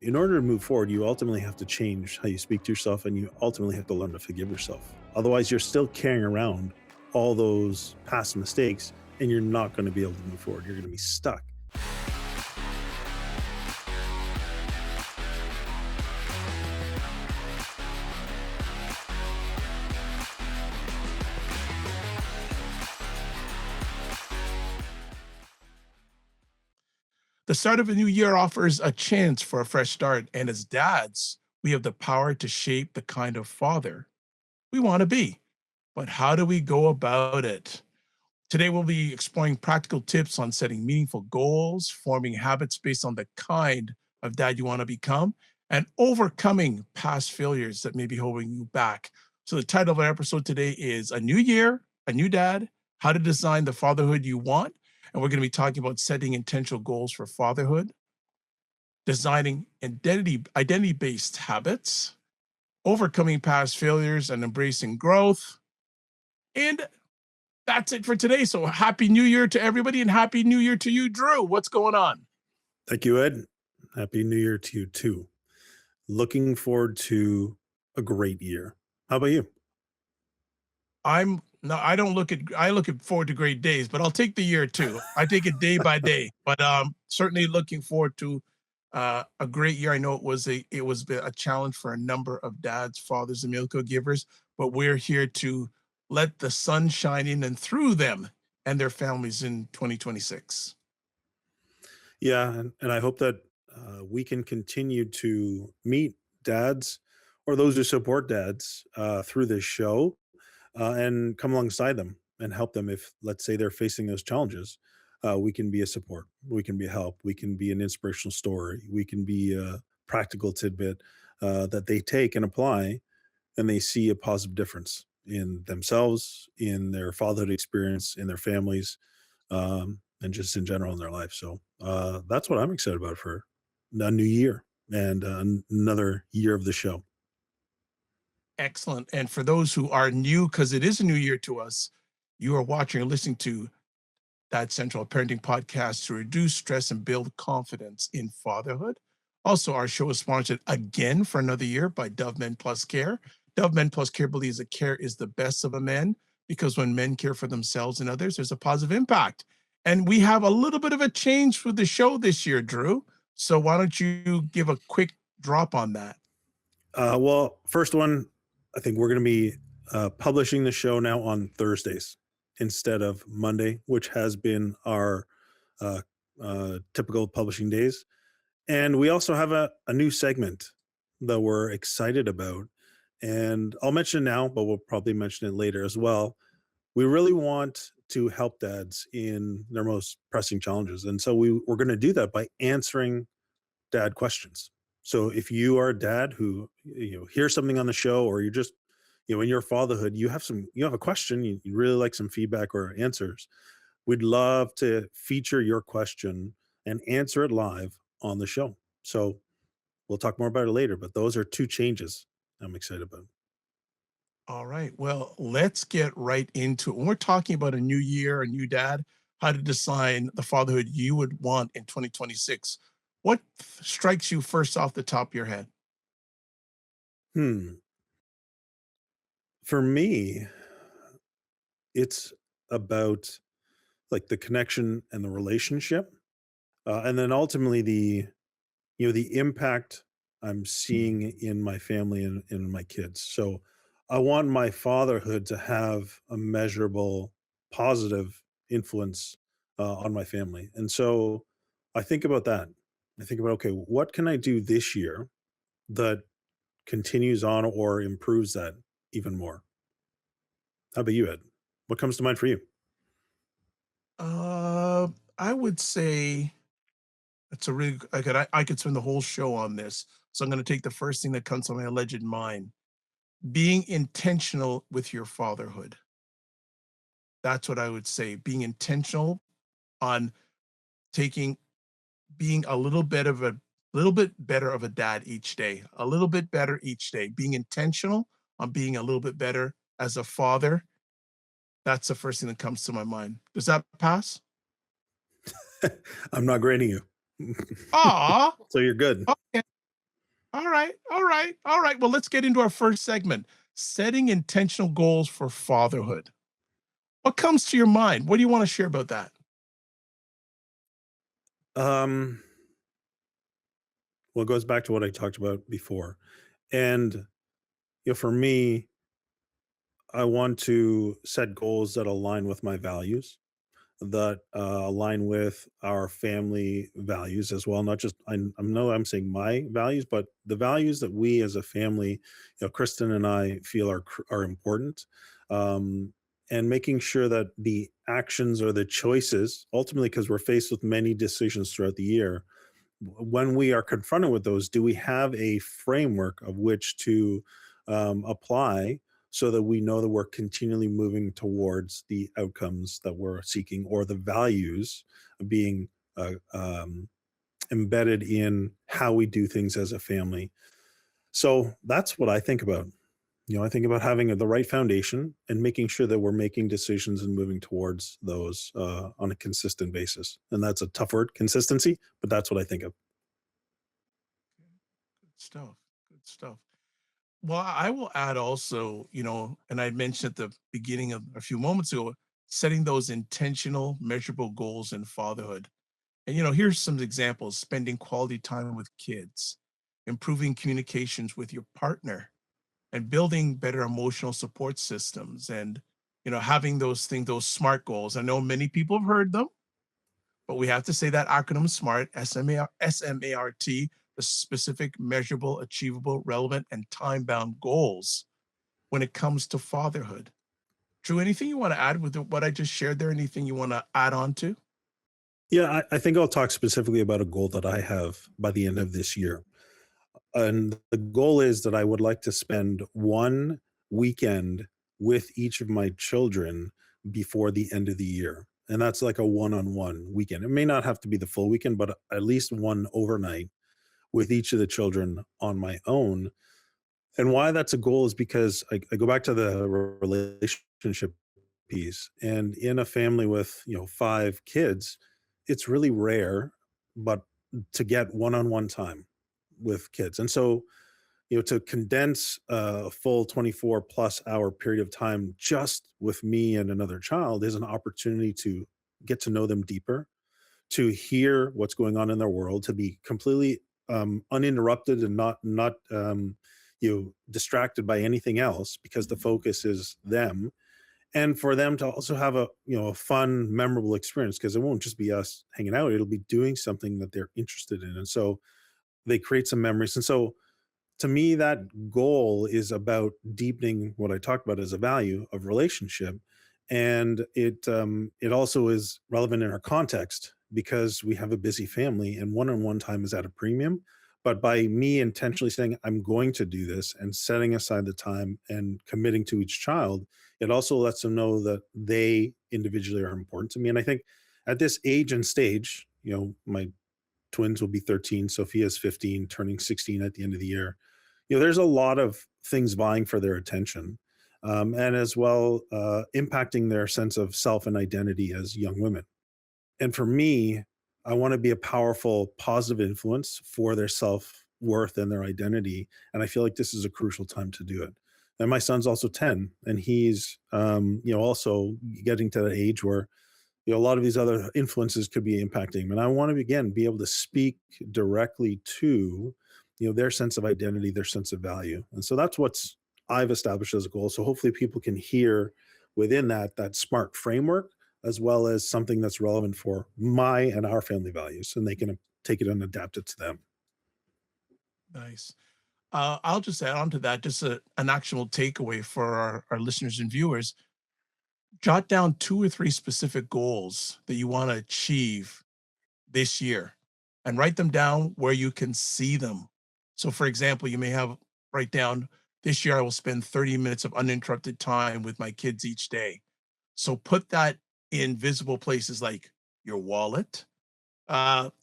in order to move forward, you ultimately have to change how you speak to yourself and you ultimately have to learn to forgive yourself. Otherwise, you're still carrying around all those past mistakes and you're not going to be able to move forward. You're going to be stuck. The start of a new year offers a chance for a fresh start, and as dads, we have the power to shape the kind of father we want to be. But how do we go about it? Today, we'll be exploring practical tips on setting meaningful goals, forming habits based on the kind of dad you want to become, and overcoming past failures that may be holding you back. So, the title of our episode today is A New Year, A New Dad, How to Design the Fatherhood You Want. And we're going to be talking about setting intentional goals for fatherhood, designing identity based habits, overcoming past failures, and embracing growth. And that's it for today. So happy new year to everybody and happy new year to you, Drew. What's going on? Thank you, Ed. Happy New Year to you too. Looking forward to a great year. How about you? I'm no, I don't look at I look at forward to great days, but I'll take the year too. I take it day by day. But certainly looking forward to a great year. I know it was a challenge for a number of dads, fathers, and meal givers, but we're here to let the sun shine in and through them and their families in 2026. Yeah, and I hope that we can continue to meet dads or those who support dads through this show and come alongside them and help them if, let's say, they're facing those challenges. We can be a support, we can be a help, we can be an inspirational story, we can be a practical tidbit that they take and apply, and they see a positive difference in themselves, in their fatherhood experience, in their families, and just in general in their life. So that's what I'm excited about for a new year and another year of the show. Excellent. And for those who are new, because it is a new year to us, you are watching or listening to that Central Parenting podcast to reduce stress and build confidence in fatherhood. Also, our show is sponsored again for another year by Dove Men Plus Care. Dove Men Plus Care believes that care is the best of a man because when men care for themselves and others, there's a positive impact. And we have a little bit of a change for the show this year, Drew. So why don't you give a quick drop on that? Well, first one, I think we're going to be publishing the show now on Thursdays instead of Monday, which has been our uh, typical publishing days. And we also have a new segment that we're excited about. And I'll mention it now, but we'll probably mention it later as well. We really want to help dads in their most pressing challenges. And so we're going to do that by answering dad questions. So if you are a dad who hears something on the show, or you're just in your fatherhood, you have a question, you really like some feedback or answers, we'd love to feature your question and answer it live on the show. So we'll talk more about it later, but those are two changes I'm excited about. All right. Well, let's get right into it. When we're talking about a new year, a new dad, how to design the fatherhood you would want in 2026, what strikes you first off the top of your head? Hmm. For me, it's about like the connection and the relationship, and then ultimately the impact I'm seeing in my family and in my kids. So I want my fatherhood to have a measurable positive influence on my family. And so I think about that. I think about, okay, what can I do this year that continues on or improves that even more? How about you, Ed? What comes to mind for you? Uh, I would say it's a really I could spend the whole show on this. So I'm going to take the first thing that comes to my alleged mind. Being intentional with your fatherhood. That's what I would say. Being intentional on taking being a little bit better of a dad each day, a little bit better each day, being intentional on being a little bit better as a father. That's the first thing that comes to my mind. Does that pass? I'm not grading you. Ah, So you're good. okay. All right. All right. All right. Well, let's get into our first segment, setting intentional goals for fatherhood. What comes to your mind? What do you want to share about that? Um, well, it goes back to what I talked about before. And for me, I want to set goals that align with my values, that align with our family values as well. Not just I know I'm saying my values, but the values that we as a family, Kristen and I feel are important, um, and making sure that the actions or the choices, ultimately, because we're faced with many decisions throughout the year, when we are confronted with those, do we have a framework of which to apply so that we know that we're continually moving towards the outcomes that we're seeking or the values being embedded in how we do things as a family? So that's what I think about. I think about having the right foundation and making sure that we're making decisions and moving towards those on a consistent basis. And that's a tough word, consistency, but that's what I think of. Good stuff. Good stuff. Well, I will add also, and I mentioned at the beginning of a few moments ago, setting those intentional, measurable goals in fatherhood. And, here's some examples: spending quality time with kids, improving communications with your partner, and building better emotional support systems. And, having those things, those SMART goals. I know many people have heard them, but we have to say that acronym SMART, SMART, the specific, measurable, achievable, relevant, and time bound goals when it comes to fatherhood. Drew, anything you want to add with what I just shared there? Anything you want to add on to? Yeah, I think I'll talk specifically about a goal that I have by the end of this year. And the goal is that I would like to spend one weekend with each of my children before the end of the year. And that's like a one on one weekend. It may not have to be the full weekend, but at least one overnight with each of the children on my own. And why that's a goal is because I go back to the relationship piece. And in a family with, five kids, it's really rare, but to get one-on-one time with kids. And so, to condense a full 24 plus hour period of time just with me and another child is an opportunity to get to know them deeper, to hear what's going on in their world, to be completely uninterrupted and not distracted by anything else because the focus is them, and for them to also have a fun, memorable experience because it won't just be us hanging out; it'll be doing something that they're interested in, and so they create some memories. And so to me, that goal is about deepening what I talked about as a value of relationship, and it also is relevant in our context because we have a busy family and one-on-one time is at a premium. But by me intentionally saying I'm going to do this and setting aside the time and committing to each child, it also lets them know that they individually are important to me. And I think at this age and stage, my twins will be 13, Sophia's 15, turning 16 at the end of the year. There's a lot of things vying for their attention, and as well impacting their sense of self and identity as young women. And for me, I want to be a powerful, positive influence for their self worth and their identity. And I feel like this is a crucial time to do it. And my son's also 10, and he's, also getting to that age where a lot of these other influences could be impacting him. And I want to, again, be able to speak directly to, their sense of identity, their sense of value. And so that's what's I've established as a goal. So hopefully people can hear within that SMART framework, as well as something that's relevant for my and our family values, and they can take it and adapt it to them. Nice. I'll just add on to that, just an actual takeaway for our listeners and viewers. Jot down two or three specific goals that you want to achieve this year and write them down where you can see them. So, for example, you may have write down, this year I will spend 30 minutes of uninterrupted time with my kids each day. So, put that in visible places like your wallet.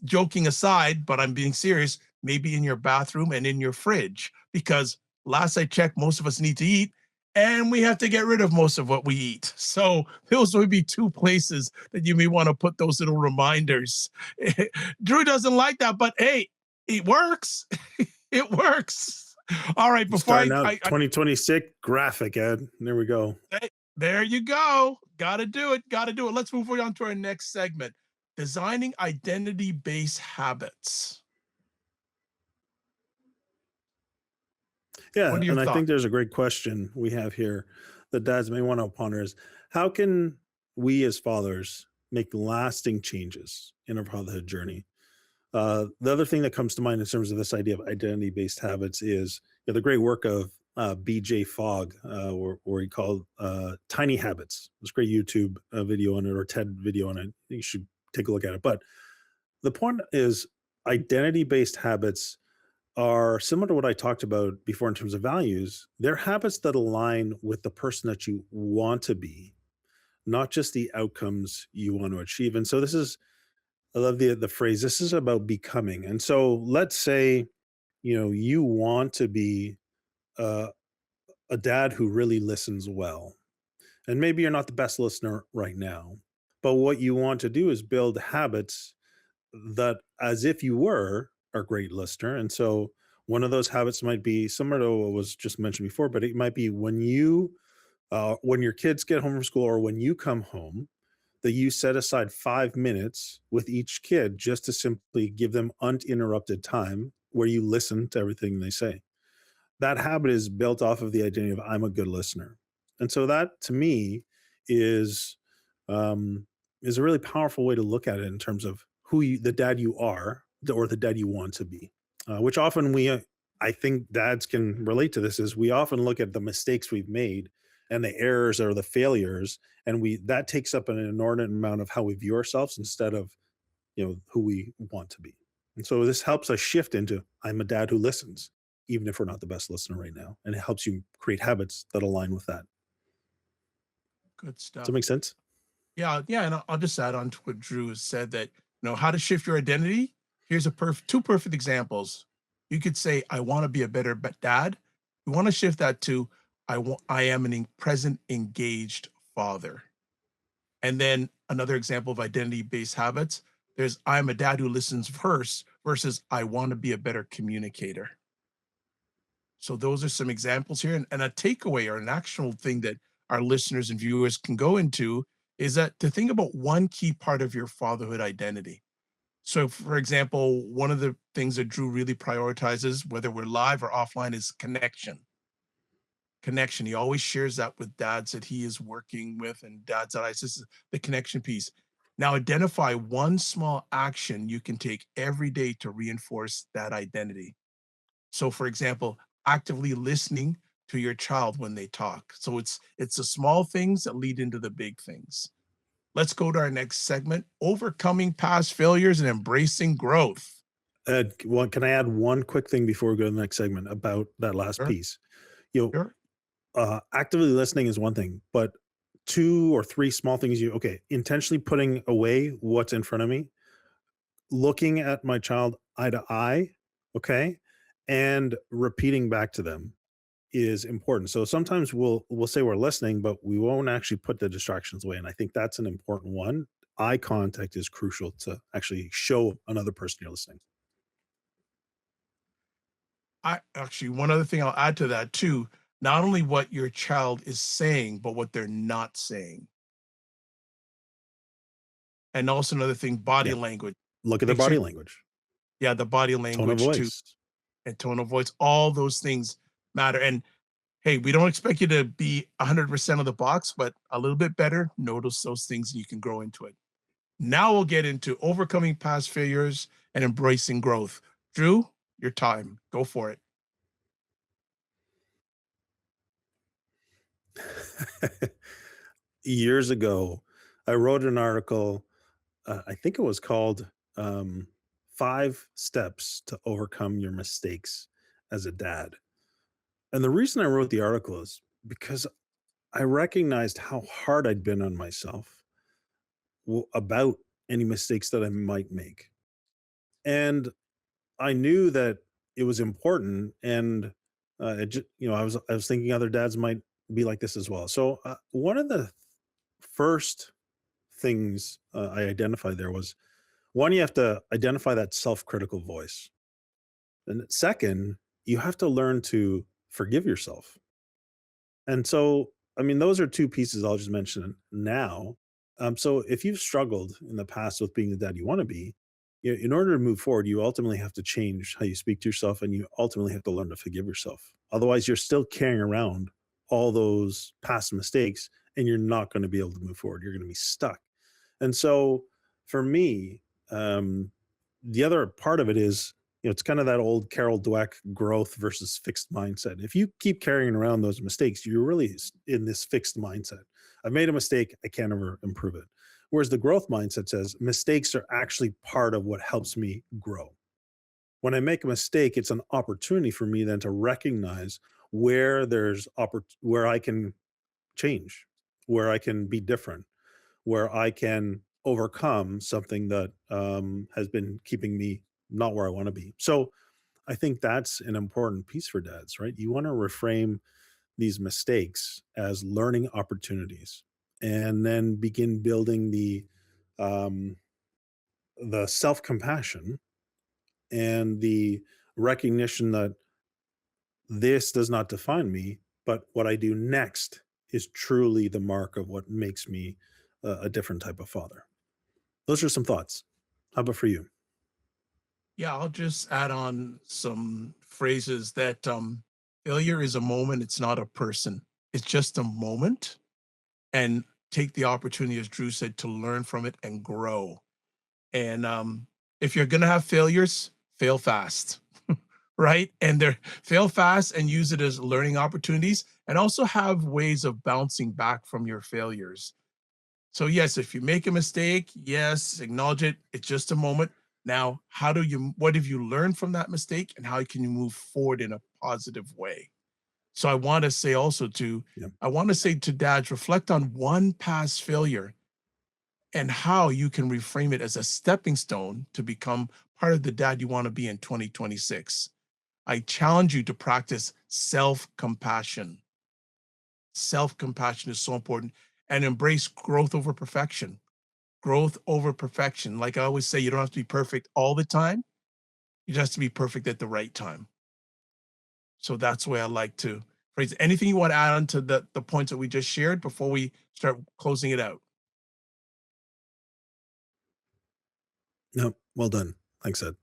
Joking aside, but I'm being serious, maybe in your bathroom and in your fridge, because last I checked, most of us need to eat and we have to get rid of most of what we eat. So those would be two places that you may want to put those little reminders. Drew doesn't like that, but hey, it works. It works. All right, before Starting out I 2026 graphic, Ed. There we go. hey, there you go. Gotta do it. Gotta do it. Let's move on to our next segment. Designing identity-based habits. Yeah, What are your and I think thoughts? there's a great question we have here that dads may want to ponder is how can we as fathers make lasting changes in our fatherhood journey? The other thing that comes to mind in terms of this idea of identity-based habits is the great work of BJ Fogg, where he called Tiny Habits. There's a great YouTube video on it or TED video on it. You should take a look at it. But the point is, identity-based habits are similar to what I talked about before in terms of values. They're habits that align with the person that you want to be, not just the outcomes you want to achieve. And so this is, I love the phrase, this is about becoming. And so let's say, you want to be uh, a dad who really listens well. And maybe you're not the best listener right now, but what you want to do is build habits that as if you were a great listener. And so one of those habits might be similar to what was just mentioned before, but it might be when your kids get home from school or when you come home, that you set aside 5 minutes with each kid just to simply give them uninterrupted time where you listen to everything they say. That habit is built off of the identity of I'm a good listener. And so that to me is um is a really powerful way to look at it in terms of the dad you are or the dad you want to be. Which often I think dads can relate to this is we often look at the mistakes we've made and the errors or the failures and we that takes up an inordinate amount of how we view ourselves instead of who we want to be. And so this helps us shift into I'm a dad who listens, even if we're not the best listener right now. And it helps you create habits that align with that. Good Does that stuff. make sense? Yeah, yeah, and I'll just add on to what Drew has said that, how to shift your identity. Here's two perfect examples. You could say, I want to be a better dad. You want to shift that to, I am an present, engaged father. And then another example of identity-based habits, there's I'm a dad who listens first versus I want to be a better communicator. So those are some examples here. And a takeaway or an actual thing that our listeners and viewers can go into is that to think about one key part of your fatherhood identity. So, for example, one of the things that Drew really prioritizes, whether we're live or offline, is connection. Connection. He always shares that with dads that he is working with and dads that this is the connection piece. Now, identify one small action you can take every day to reinforce that identity. So, for example, actively listening to your child when they talk. So it's the small things that lead into the big things. Let's go to our next segment, overcoming past failures and embracing growth. Ed, can I add one quick thing before we go to the next segment about that last Sure, piece? You sure. actively listening is one thing, but two or three small things intentionally putting away what's in front of me, looking at my child eye to eye, okay, and repeating back to them is important. So sometimes we'll say we're listening, but we won't actually put the distractions away. And I think that's an important one. Eye contact is crucial to actually show another person you're listening. I actually one other thing I'll add to that too, not only what your child is saying, but what they're not saying. And also another thing, body Yeah. language. Look at their Make sure, body language, yeah, the body tone of language too, voice. and tone of voice, all those things matter. And hey, we don't expect you to be 100% of the box, but a little bit better. Notice those things and you can grow into it. Now we'll get into overcoming past failures and embracing growth. Drew, your time. Go for it. Years ago, I wrote an article. I think it was called Five Steps to Overcome Your Mistakes as a Dad. And the reason I wrote the article is because I recognized how hard I'd been on myself about any mistakes that I might make. And I knew that it was important. And I was thinking other dads might be like this as well. So one of the first things I identified there was one, you have to identify that self critical voice. And second, you have to learn to forgive yourself. And so, I mean, those are two pieces I'll just mention now. So if you've struggled in the past with being the dad you want to be, in order to move forward, you ultimately have to change how you speak to yourself, and you ultimately have to learn to forgive yourself. Otherwise, you're still carrying around all those past mistakes, and you're not going to be able to move forward. You're going to be stuck. And so for me, the other part of it is, it's kind of that old Carol Dweck growth versus fixed mindset. If you keep carrying around those mistakes, you're really in this fixed mindset. I've made a mistake, I can't ever improve it. Whereas the growth mindset says mistakes are actually part of what helps me grow. When I make a mistake, it's an opportunity for me then to recognize where I can change, where I can be different, where I can overcome something that has been keeping me not where I want to be. So I think that's an important piece for dads, right? You want to reframe these mistakes as learning opportunities, and then begin building um, the self compassion and the recognition that this does not define me, but what I do next is truly the mark of what makes me a different type of father. Those are some thoughts. How about for you? Yeah, I'll just add on some phrases that failure is a moment, it's not a person. It's just a moment. And take the opportunity, as Drew said, to learn from it and grow. And if you're gonna have failures, fail fast, right? And they're fail fast and use it as learning opportunities, and also have ways of bouncing back from your failures. So yes, if you make a mistake, yes, acknowledge it. It's just a moment. Now, what have you learned from that mistake, and how can you move forward in a positive way? So Yeah. I want to say to dads, reflect on one past failure and how you can reframe it as a stepping stone to become part of the dad you want to be in 2026. I challenge you to practice self-compassion. Self-compassion is so important, and embrace growth over perfection. Growth over perfection. Like I always say, you don't have to be perfect all the time. You just have to be perfect at the right time. So that's the way I like to phrase it. Anything you want to add on to the points that we just shared before we start closing it out? No, well done. Thanks, Ed.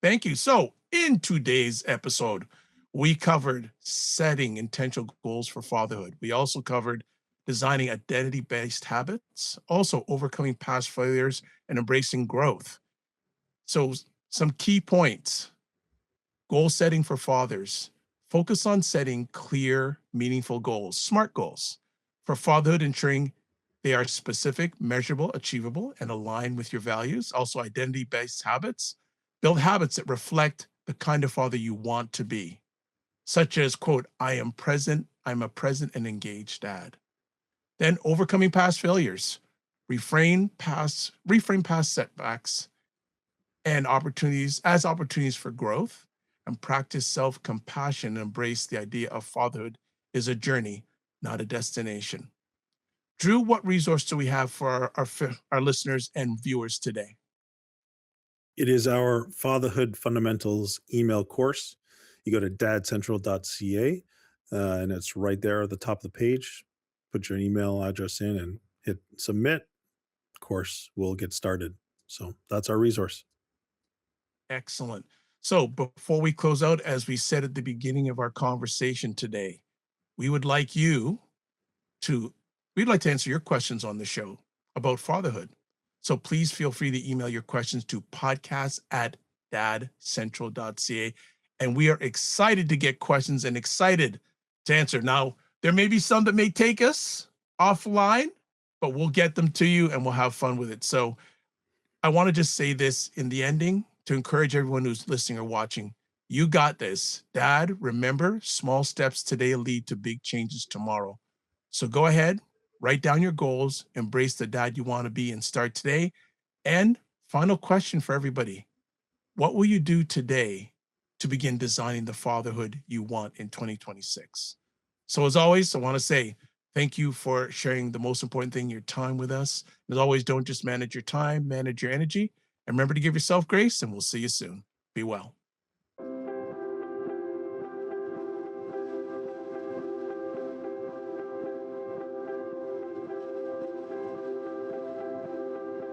Thank you. So, in today's episode, we covered setting intentional goals for fatherhood. We also covered designing identity based habits, also overcoming past failures and embracing growth. So, some key points: goal setting for fathers. Focus on setting clear, meaningful goals, SMART goals for fatherhood, ensuring they are specific, measurable, achievable, and aligned with your values. Also, identity based habits. Build habits that reflect the kind of father you want to be, such as, quote, I'm a present and engaged dad. Then, overcoming past failures. Reframe past setbacks and opportunities for growth, and practice self-compassion and embrace the idea of fatherhood is a journey, not a destination. Drew, what resource do we have for our listeners and viewers today? It is our Fatherhood Fundamentals email course. You go to dadcentral.ca, and it's right there at the top of the page. Put your email address in and hit submit. Course will get started. So that's our resource. Excellent. So before we close out, as we said at the beginning of our conversation today, we would like you to we'd like to answer your questions on the show about fatherhood. So please feel free to email your questions to podcast@dadcentral.ca. And we are excited to get questions and excited to answer. Now, there may be some that may take us offline, but we'll get them to you and we'll have fun with it. So I want to just say this in the ending to encourage everyone who's listening or watching. You got this. Dad, remember, small steps today lead to big changes tomorrow. So go ahead, write down your goals, embrace the dad you want to be, and start today. And final question for everybody: what will you do today to begin designing the fatherhood you want in 2026? So, as always, I want to say thank you for sharing the most important thing, your time with us. As always, don't just manage your time, manage your energy. And remember to give yourself grace, and we'll see you soon. Be well.